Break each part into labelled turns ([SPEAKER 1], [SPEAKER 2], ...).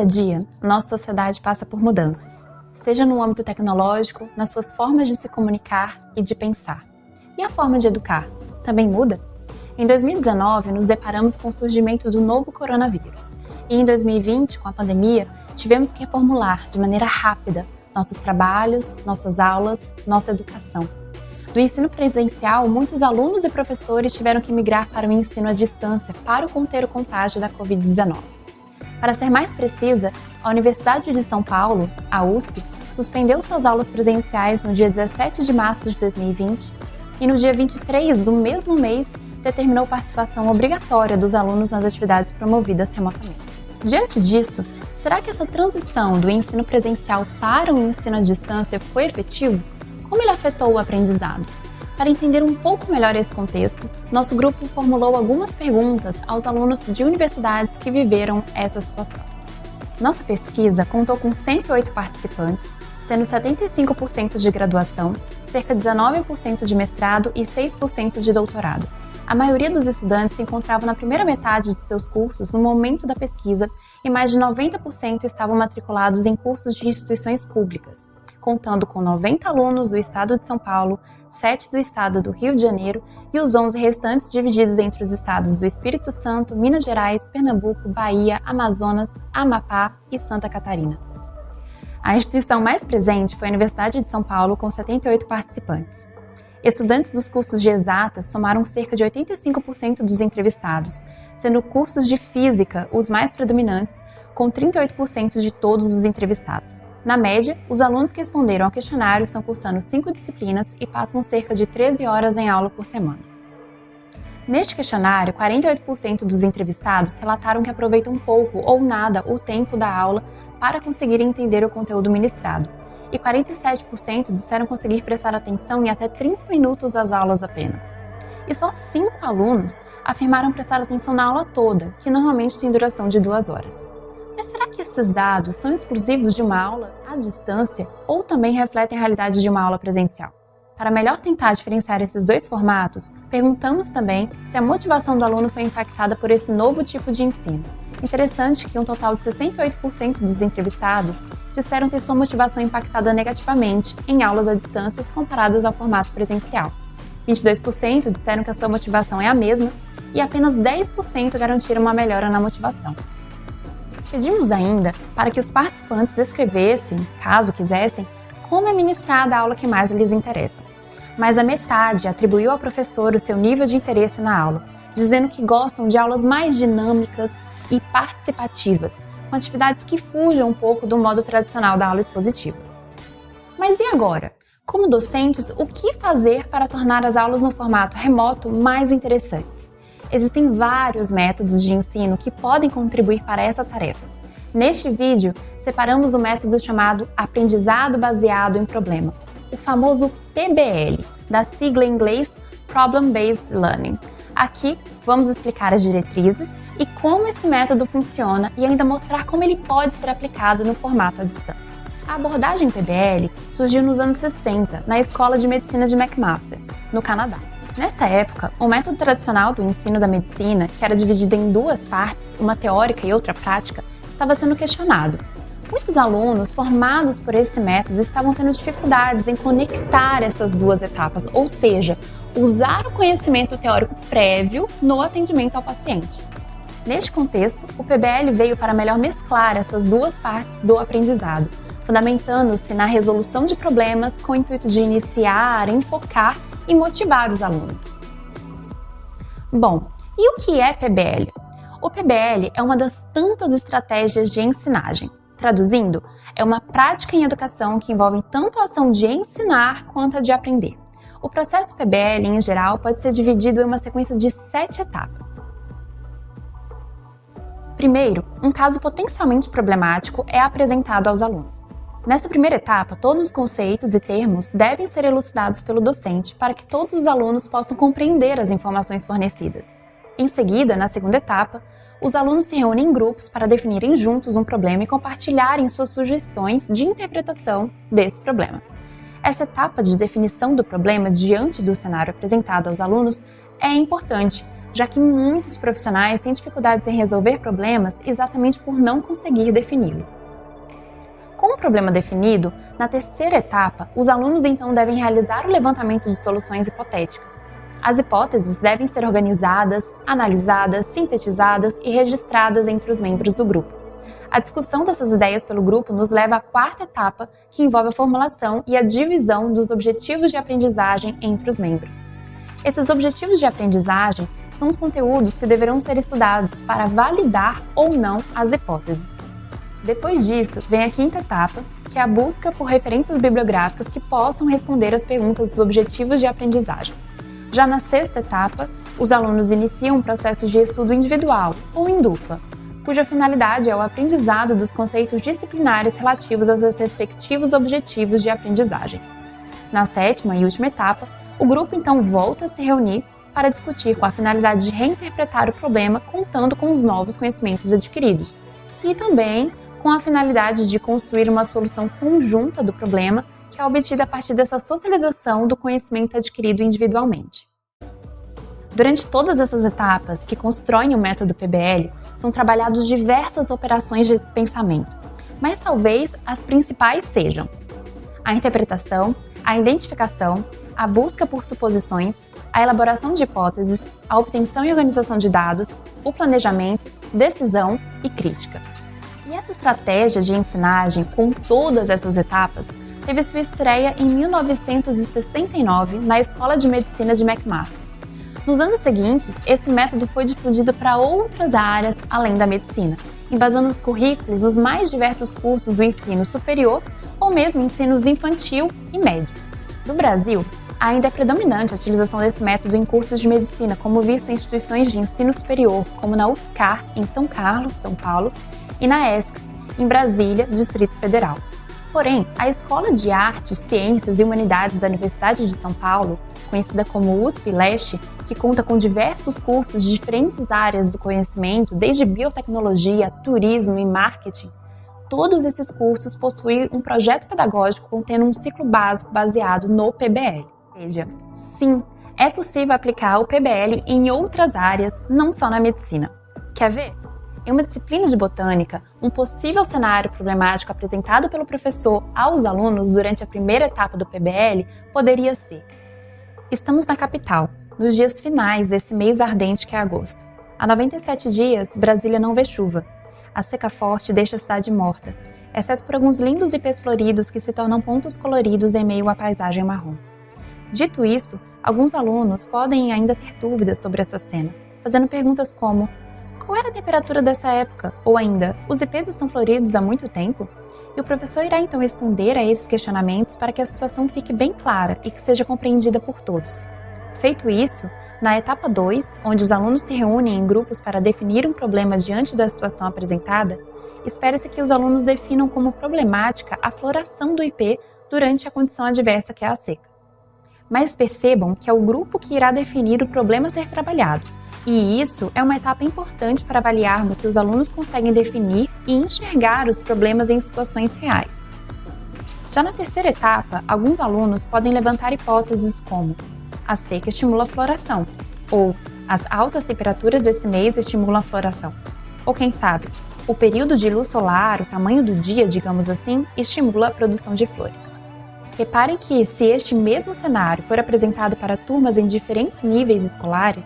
[SPEAKER 1] cada dia, nossa sociedade passa por mudanças, seja no âmbito tecnológico, nas suas formas de se comunicar e de pensar. E a forma de educar também muda? Em 2019, nos deparamos com o surgimento do novo coronavírus. E em 2020, com a pandemia, tivemos que reformular de maneira rápida nossos trabalhos, nossas aulas, nossa educação. Do ensino presencial, muitos alunos e professores tiveram que migrar para o ensino à distância para conter o contágio da Covid-19. Para ser mais precisa, a Universidade de São Paulo, a USP, suspendeu suas aulas presenciais no dia 17 de março de 2020 e no dia 23 do mesmo mês determinou participação obrigatória dos alunos nas atividades promovidas remotamente. Diante disso, será que essa transição do ensino presencial para o ensino à distância foi efetivo? Como ele afetou o aprendizado? Para entender um pouco melhor esse contexto, nosso grupo formulou algumas perguntas aos alunos de universidades que viveram essa situação. Nossa pesquisa contou com 108 participantes, sendo 75% de graduação, cerca de 19% de mestrado e 6% de doutorado. A maioria dos estudantes se encontrava na primeira metade de seus cursos no momento da pesquisa e mais de 90% estavam matriculados em cursos de instituições públicas, contando com 90 alunos do estado de São Paulo, 7 do estado do Rio de Janeiro e os 11 restantes divididos entre os estados do Espírito Santo, Minas Gerais, Pernambuco, Bahia, Amazonas, Amapá e Santa Catarina. A instituição mais presente foi a Universidade de São Paulo, com 78 participantes. Estudantes dos cursos de exatas somaram cerca de 85% dos entrevistados, sendo cursos de física os mais predominantes, com 38% de todos os entrevistados. Na média, os alunos que responderam ao questionário estão cursando 5 disciplinas e passam cerca de 13 horas em aula por semana. Neste questionário, 48% dos entrevistados relataram que aproveitam pouco ou nada o tempo da aula para conseguir entender o conteúdo ministrado, e 47% disseram conseguir prestar atenção em até 30 minutos das aulas apenas. E só 5 alunos afirmaram prestar atenção na aula toda, que normalmente tem duração de 2 horas. Mas será que esses dados são exclusivos de uma aula à distância ou também refletem a realidade de uma aula presencial? Para melhor tentar diferenciar esses dois formatos, perguntamos também se a motivação do aluno foi impactada por esse novo tipo de ensino. Interessante que um total de 68% dos entrevistados disseram ter sua motivação impactada negativamente em aulas à distância comparadas ao formato presencial. 22% disseram que a sua motivação é a mesma e apenas 10% garantiram uma melhora na motivação. Pedimos ainda para que os participantes descrevessem, caso quisessem, como é ministrada a aula que mais lhes interessa. Mas a metade atribuiu ao professor o seu nível de interesse na aula, dizendo que gostam de aulas mais dinâmicas e participativas, com atividades que fujam um pouco do modo tradicional da aula expositiva. Mas e agora? Como docentes, o que fazer para tornar as aulas no formato remoto mais interessantes? Existem vários métodos de ensino que podem contribuir para essa tarefa. Neste vídeo, separamos o método chamado Aprendizado Baseado em Problema, o famoso PBL, da sigla em inglês Problem Based Learning. Aqui, vamos explicar as diretrizes e como esse método funciona e ainda mostrar como ele pode ser aplicado no formato à distância. A abordagem PBL surgiu nos anos 60, na Escola de Medicina de McMaster, no Canadá. Nessa época, o método tradicional do ensino da medicina, que era dividido em 2 partes, uma teórica e outra prática, estava sendo questionado. Muitos alunos formados por esse método estavam tendo dificuldades em conectar essas 2 etapas, ou seja, usar o conhecimento teórico prévio no atendimento ao paciente. Neste contexto, o PBL veio para melhor mesclar essas 2 partes do aprendizado, fundamentando-se na resolução de problemas com o intuito de iniciar, enfocar e motivar os alunos. Bom, e o que é PBL? O PBL é uma das tantas estratégias de ensinagem. Traduzindo, é uma prática em educação que envolve tanto a ação de ensinar quanto a de aprender. O processo PBL, em geral, pode ser dividido em uma sequência de 7 etapas. Primeiro, um caso potencialmente problemático é apresentado aos alunos. Nessa primeira etapa, todos os conceitos e termos devem ser elucidados pelo docente para que todos os alunos possam compreender as informações fornecidas. Em seguida, na segunda etapa, os alunos se reúnem em grupos para definirem juntos um problema e compartilharem suas sugestões de interpretação desse problema. Essa etapa de definição do problema diante do cenário apresentado aos alunos é importante, já que muitos profissionais têm dificuldades em resolver problemas exatamente por não conseguir defini-los. Com o problema definido, na terceira etapa, os alunos então devem realizar o levantamento de soluções hipotéticas. As hipóteses devem ser organizadas, analisadas, sintetizadas e registradas entre os membros do grupo. A discussão dessas ideias pelo grupo nos leva à quarta etapa, que envolve a formulação e a divisão dos objetivos de aprendizagem entre os membros. Esses objetivos de aprendizagem são os conteúdos que deverão ser estudados para validar ou não as hipóteses. Depois disso, vem a quinta etapa, que é a busca por referências bibliográficas que possam responder às perguntas dos objetivos de aprendizagem. Já na sexta etapa, os alunos iniciam um processo de estudo individual ou em dupla, cuja finalidade é o aprendizado dos conceitos disciplinares relativos aos seus respectivos objetivos de aprendizagem. Na sétima e última etapa, o grupo então volta a se reunir para discutir com a finalidade de reinterpretar o problema contando com os novos conhecimentos adquiridos, e também com a finalidade de construir uma solução conjunta do problema que é obtida a partir dessa socialização do conhecimento adquirido individualmente. Durante todas essas etapas que constroem o método PBL, são trabalhadas diversas operações de pensamento, mas talvez as principais sejam a interpretação, a identificação, a busca por suposições, a elaboração de hipóteses, a obtenção e organização de dados, o planejamento, decisão e crítica. E essa estratégia de ensinagem, com todas essas etapas, teve sua estreia em 1969 na Escola de Medicina de McMaster. Nos anos seguintes, esse método foi difundido para outras áreas além da medicina, embasando os currículos dos mais diversos cursos do ensino superior ou mesmo ensinos infantil e médio. No Brasil, ainda é predominante a utilização desse método em cursos de medicina, como visto em instituições de ensino superior, como na UFSCar, em São Carlos, São Paulo, e na ESCS, em Brasília, Distrito Federal. Porém, a Escola de Artes, Ciências e Humanidades da Universidade de São Paulo, conhecida como USP-Leste, que conta com diversos cursos de diferentes áreas do conhecimento, desde biotecnologia, turismo e marketing, todos esses cursos possuem um projeto pedagógico contendo um ciclo básico baseado no PBL. Ou seja, sim, é possível aplicar o PBL em outras áreas, não só na medicina. Quer ver? Em uma disciplina de botânica, um possível cenário problemático apresentado pelo professor aos alunos durante a primeira etapa do PBL poderia ser: estamos na capital, nos dias finais desse mês ardente que é agosto. Há 97 dias, Brasília não vê chuva. A seca forte deixa a cidade morta, exceto por alguns lindos ipês floridos que se tornam pontos coloridos em meio à paisagem marrom. Dito isso, alguns alunos podem ainda ter dúvidas sobre essa cena, fazendo perguntas como: qual era a temperatura dessa época? Ou ainda, os ipês estão floridos há muito tempo? E o professor irá então responder a esses questionamentos para que a situação fique bem clara e que seja compreendida por todos. Feito isso, na etapa 2, onde os alunos se reúnem em grupos para definir um problema diante da situação apresentada, espera-se que os alunos definam como problemática a floração do ipê durante a condição adversa que é a seca. Mas percebam que é o grupo que irá definir o problema a ser trabalhado, e isso é uma etapa importante para avaliarmos se os alunos conseguem definir e enxergar os problemas em situações reais. Já na terceira etapa, alguns alunos podem levantar hipóteses como: a seca estimula a floração, ou as altas temperaturas desse mês estimulam a floração, ou quem sabe, o período de luz solar, o tamanho do dia, digamos assim, estimula a produção de flores. Reparem que, se este mesmo cenário for apresentado para turmas em diferentes níveis escolares,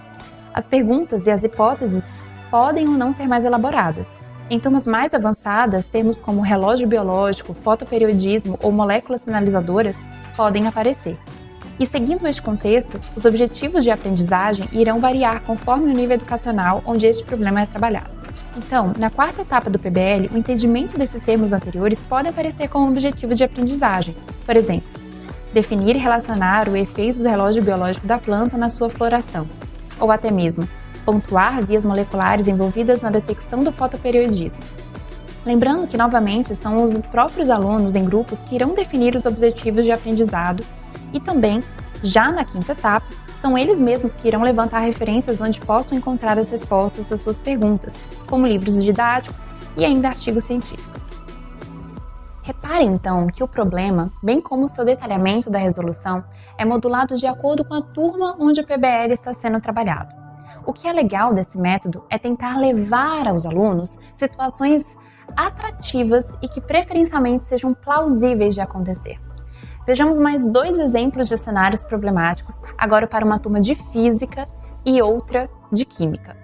[SPEAKER 1] as perguntas e as hipóteses podem ou não ser mais elaboradas. Em turmas mais avançadas, termos como relógio biológico, fotoperiodismo ou moléculas sinalizadoras podem aparecer. E seguindo este contexto, os objetivos de aprendizagem irão variar conforme o nível educacional onde este problema é trabalhado. Então, na quarta etapa do PBL, o entendimento desses termos anteriores pode aparecer como objetivo de aprendizagem. Por exemplo, definir e relacionar o efeito do relógio biológico da planta na sua floração, ou até mesmo pontuar vias moleculares envolvidas na detecção do fotoperiodismo. Lembrando que, novamente, são os próprios alunos em grupos que irão definir os objetivos de aprendizado e também, já na quinta etapa, são eles mesmos que irão levantar referências onde possam encontrar as respostas das suas perguntas, como livros didáticos e ainda artigos científicos. Reparem, então, que o problema, bem como o seu detalhamento da resolução, é modulado de acordo com a turma onde o PBL está sendo trabalhado. O que é legal desse método é tentar levar aos alunos situações atrativas e que preferencialmente sejam plausíveis de acontecer. Vejamos mais 2 exemplos de cenários problemáticos, agora para uma turma de física e outra de química.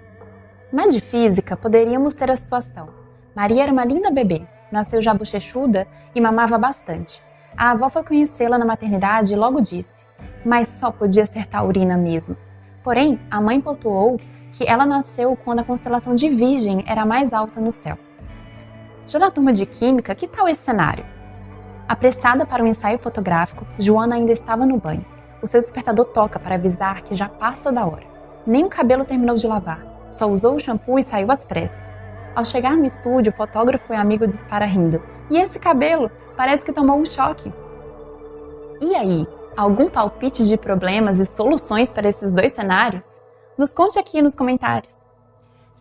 [SPEAKER 1] Na de física, poderíamos ter a situação: Maria era uma linda bebê, nasceu já bochechuda e mamava bastante. A avó foi conhecê-la na maternidade e logo disse: mas só podia ser taurina mesmo. Porém, a mãe pontuou que ela nasceu quando a constelação de Virgem era mais alta no céu. Já na turma de química, que tal esse cenário? Apressada para um ensaio fotográfico, Joana ainda estava no banho. O seu despertador toca para avisar que já passa da hora. Nem o cabelo terminou de lavar, só usou o shampoo e saiu às pressas. Ao chegar no estúdio, o fotógrafo e amigo dispara rindo: e esse cabelo? Parece que tomou um choque. E aí, algum palpite de problemas e soluções para esses 2 cenários? Nos conte aqui nos comentários.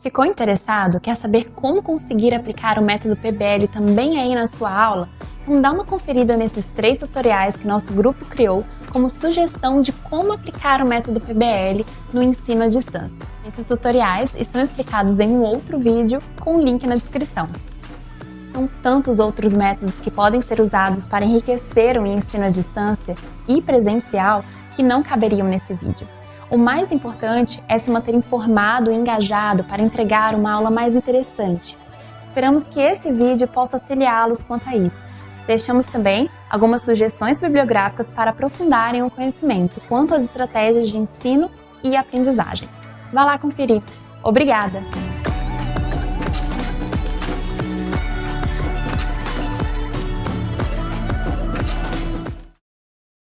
[SPEAKER 1] Ficou interessado? Quer saber como conseguir aplicar o método PBL também aí na sua aula? Então dá uma conferida nesses 3 tutoriais que nosso grupo criou como sugestão de como aplicar o método PBL no ensino à distância. Esses tutoriais estão explicados em um outro vídeo com o link na descrição. São tantos outros métodos que podem ser usados para enriquecer o ensino à distância e presencial que não caberiam nesse vídeo. O mais importante é se manter informado e engajado para entregar uma aula mais interessante. Esperamos que esse vídeo possa auxiliá-los quanto a isso. Deixamos também algumas sugestões bibliográficas para aprofundarem o conhecimento quanto às estratégias de ensino e aprendizagem. Vá lá conferir. Obrigada!